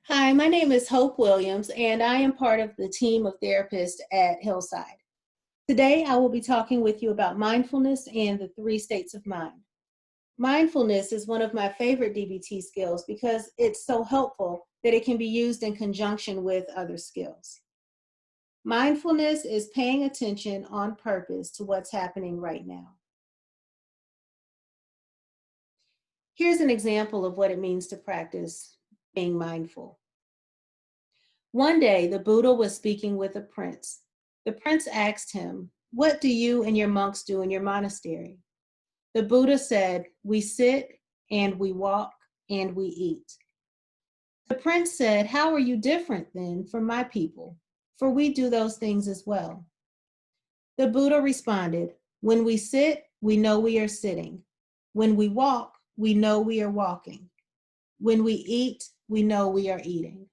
Hi, my name is Hope Williams, and I am part of the team of therapists at Hillside. Today, I will be talking with you about mindfulness and the three states of mind. Mindfulness is one of my favorite DBT skills because it's so helpful that it can be used in conjunction with other skills. Mindfulness is paying attention on purpose to what's happening right now. Here's an example of what it means to practice being mindful. One day, the Buddha was speaking with a prince. The prince asked him, "What do you and your monks do in your monastery?" The Buddha said, "We sit and we walk and we eat." The prince said, "How are you different then from my people? For we do those things as well." The Buddha responded, "When we sit, we know we are sitting. When we walk, we know we are walking. When we eat, we know we are eating."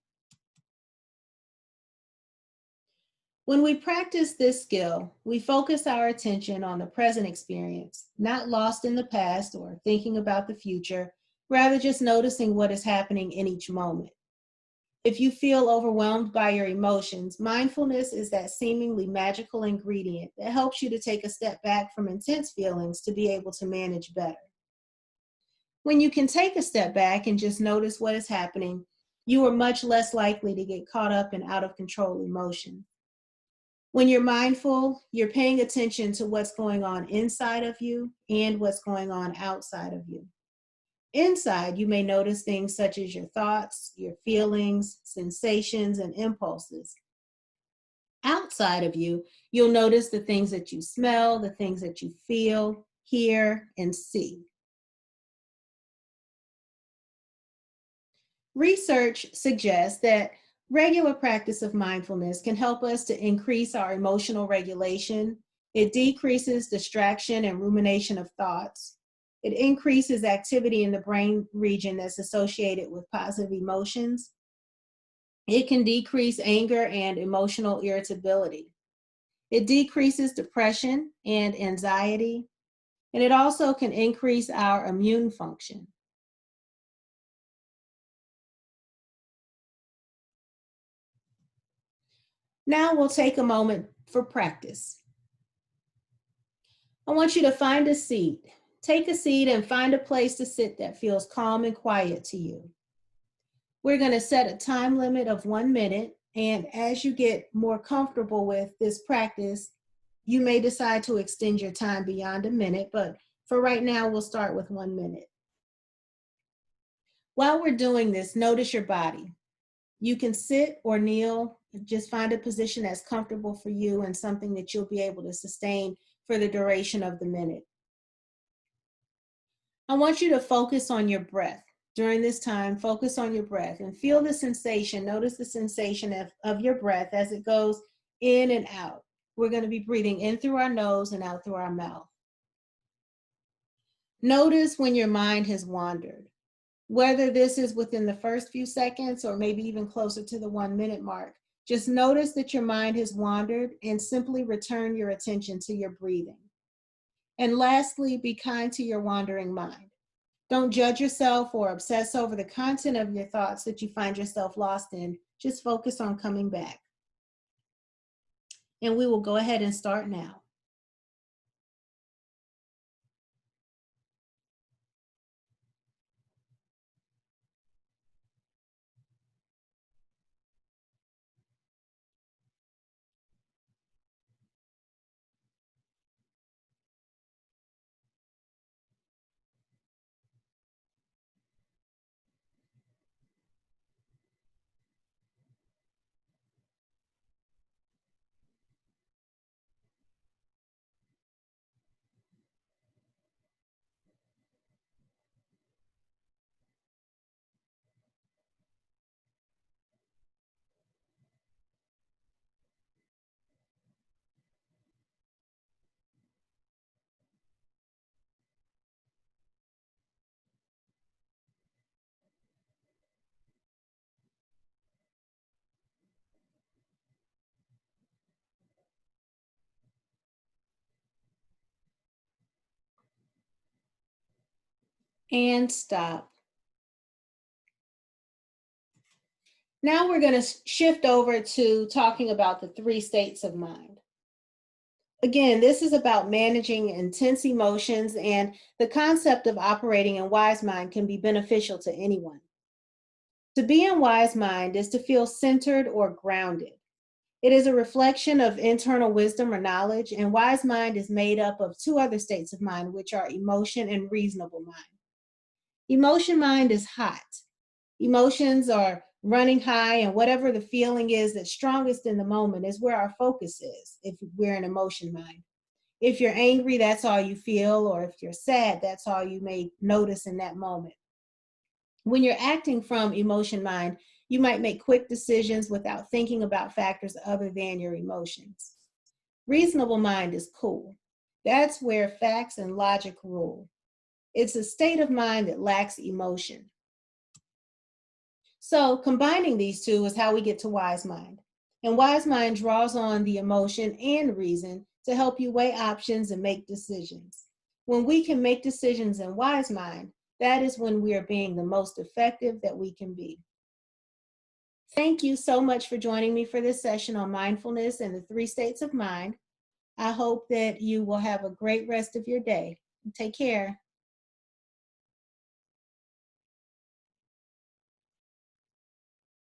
When we practice this skill, we focus our attention on the present experience, not lost in the past or thinking about the future, rather just noticing what is happening in each moment. If you feel overwhelmed by your emotions, mindfulness is that seemingly magical ingredient that helps you to take a step back from intense feelings to be able to manage better. When you can take a step back and just notice what is happening, you are much less likely to get caught up in out of control emotions. When you're mindful, you're paying attention to what's going on inside of you and what's going on outside of you. Inside, you may notice things such as your thoughts, your feelings, sensations, and impulses. Outside of you, you'll notice the things that you smell, the things that you feel, hear, and see. Research suggests that regular practice of mindfulness can help us to increase our emotional regulation. It decreases distraction and rumination of thoughts. It increases activity in the brain region that's associated with positive emotions. It can decrease anger and emotional irritability. It decreases depression and anxiety. And it also can increase our immune function. Now we'll take a moment for practice. I want you to find a seat. Take a seat and find a place to sit that feels calm and quiet to you. We're going to set a time limit of 1 minute. And as you get more comfortable with this practice, you may decide to extend your time beyond a minute. But for right now, we'll start with 1 minute. While we're doing this, notice your body. You can sit or kneel, just find a position that's comfortable for you and something that you'll be able to sustain for the duration of the minute. I want you to focus on your breath. During this time, focus on your breath and feel the sensation. Notice the sensation of your breath as it goes in and out. We're going to be breathing in through our nose and out through our mouth. Notice when your mind has wandered. Whether this is within the first few seconds or maybe even closer to the 1 minute mark, just notice that your mind has wandered and simply return your attention to your breathing. And lastly, be kind to your wandering mind. Don't judge yourself or obsess over the content of your thoughts that you find yourself lost in. Just focus on coming back. And we will go ahead and start now. And stop. Now we're going to shift over to talking about the three states of mind. Again, this is about managing intense emotions, and the concept of operating in wise mind can be beneficial to anyone. To be in wise mind is to feel centered or grounded. It is a reflection of internal wisdom or knowledge, and wise mind is made up of two other states of mind, which are emotion and reasonable mind. Emotion mind is hot. Emotions are running high, and whatever the feeling is that's strongest in the moment is where our focus is if we're in emotion mind. If you're angry, that's all you feel, or if you're sad, that's all you may notice in that moment. When you're acting from emotion mind, you might make quick decisions without thinking about factors other than your emotions. Reasonable mind is cool. That's where facts and logic rule. It's a state of mind that lacks emotion. So combining these two is how we get to wise mind. And wise mind draws on the emotion and reason to help you weigh options and make decisions. When we can make decisions in wise mind, that is when we are being the most effective that we can be. Thank you so much for joining me for this session on mindfulness and the three states of mind. I hope that you will have a great rest of your day. Take care.